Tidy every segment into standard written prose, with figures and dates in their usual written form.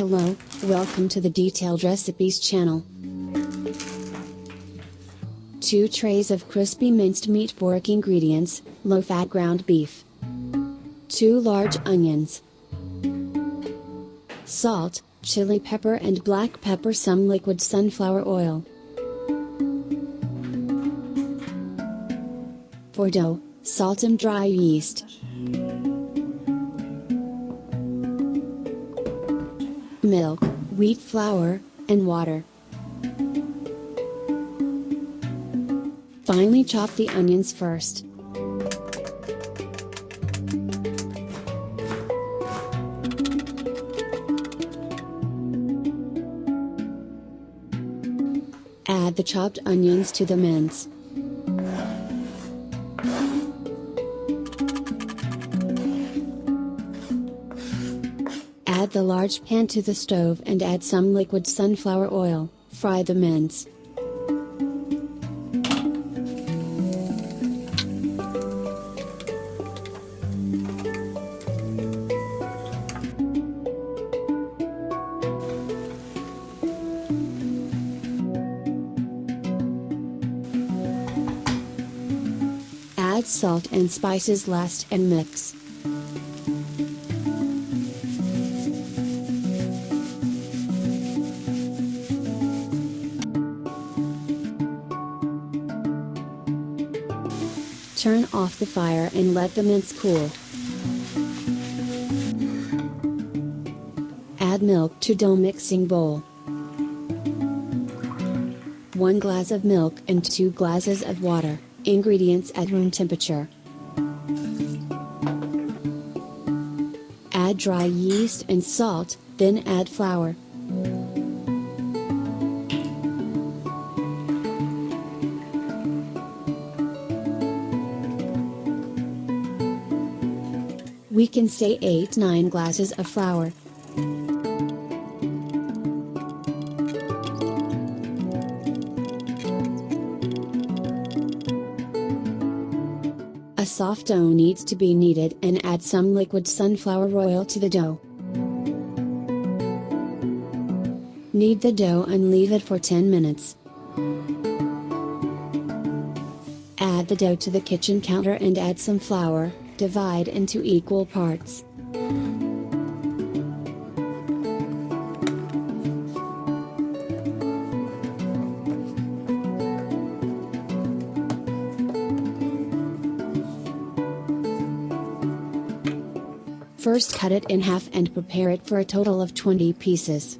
Hello, welcome to the Detailed Recipes channel. 2 trays of crispy minced meat. Borek ingredients: low-fat ground beef, 2 large onions, salt, chili pepper and black pepper, some liquid sunflower oil. For dough, salt and dry yeast, milk, wheat flour, and water. Finely chop the onions first. Add the chopped onions to the mince. Add the large pan to the stove and add some liquid sunflower oil. Fry the mince. Add salt and spices last and mix. Turn off the fire and let the mince cool. Add milk to dough mixing bowl. 1 glass of milk and 2 glasses of water, ingredients at room temperature. Add dry yeast and salt, then add flour. We can say 8-9 glasses of flour. A soft dough needs to be kneaded, and add some liquid sunflower oil to the dough. Knead the dough and leave it for 10 minutes. Add the dough to the kitchen counter and add some flour. Divide into equal parts. First cut it in half and prepare it for a total of 20 pieces.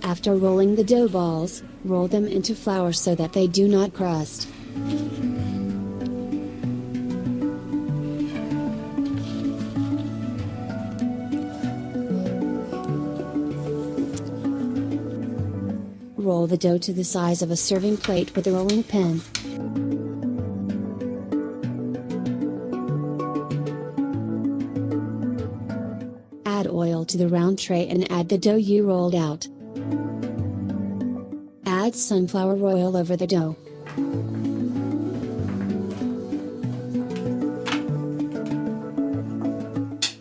After rolling the dough balls, roll them into flour so that they do not crust. Roll the dough to the size of a serving plate with a rolling pin. Add oil to the round tray and add the dough you rolled out. Add sunflower oil over the dough.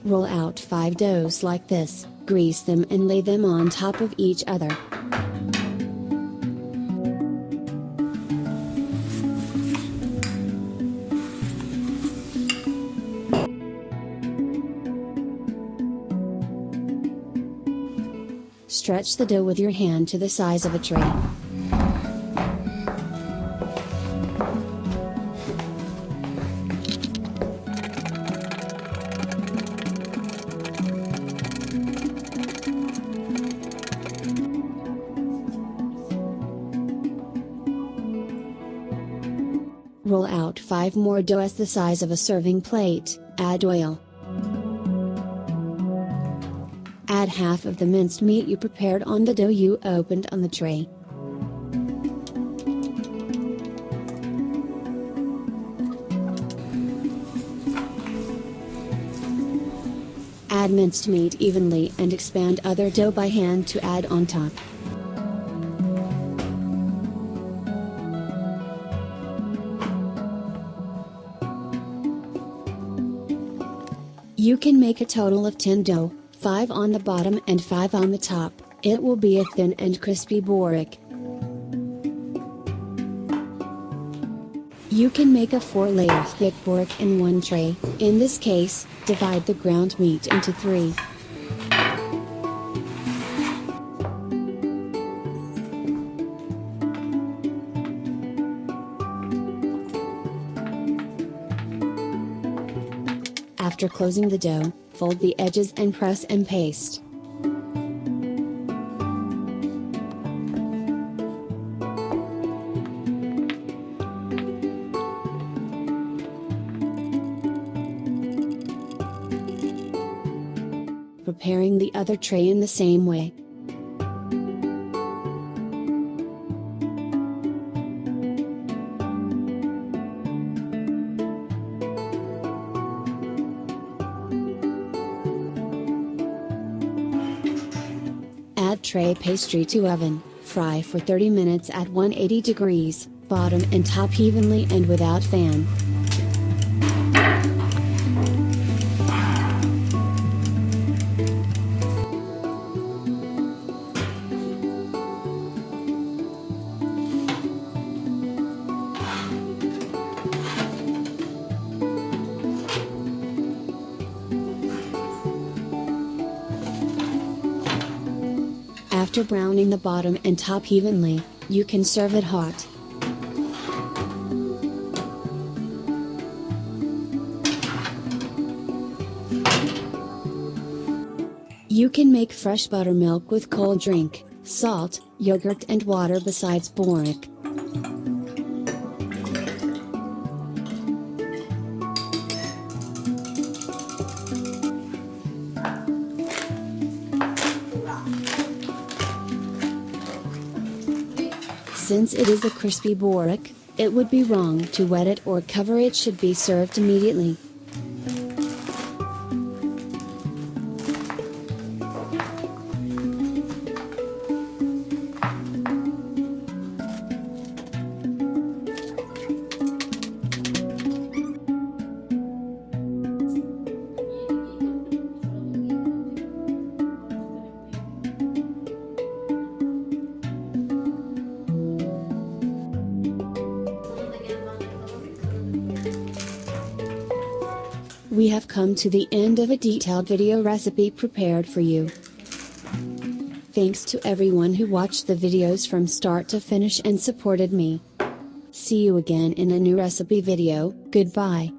Roll out 5 doughs like this, grease them and lay them on top of each other. Stretch the dough with your hand to the size of a tray. Roll out 5 more doughs the size of a serving plate, add oil. Add half of the minced meat you prepared on the dough you opened on the tray. Add minced meat evenly and expand other dough by hand to add on top. You can make a total of 10 dough, 5 on the bottom and 5 on the top. It will be a thin and crispy Borek. You can make a 4-layer thick Borek in one tray. In this case, divide the ground meat into 3. After closing the dough, fold the edges and press and paste. Preparing the other tray in the same way. Add tray pastry to oven, fry for 30 minutes at 180 degrees, bottom and top evenly and without fan. After browning the bottom and top evenly, you can serve it hot. You can make fresh buttermilk with cold drink, salt, yogurt and water besides Borek. Since it is a crispy Borek, it would be wrong to wet it or cover it. Should be served immediately. We have come to the end of a detailed video recipe prepared for you. Thanks to everyone who watched the videos from start to finish and supported me. See you again in a new recipe video. Goodbye.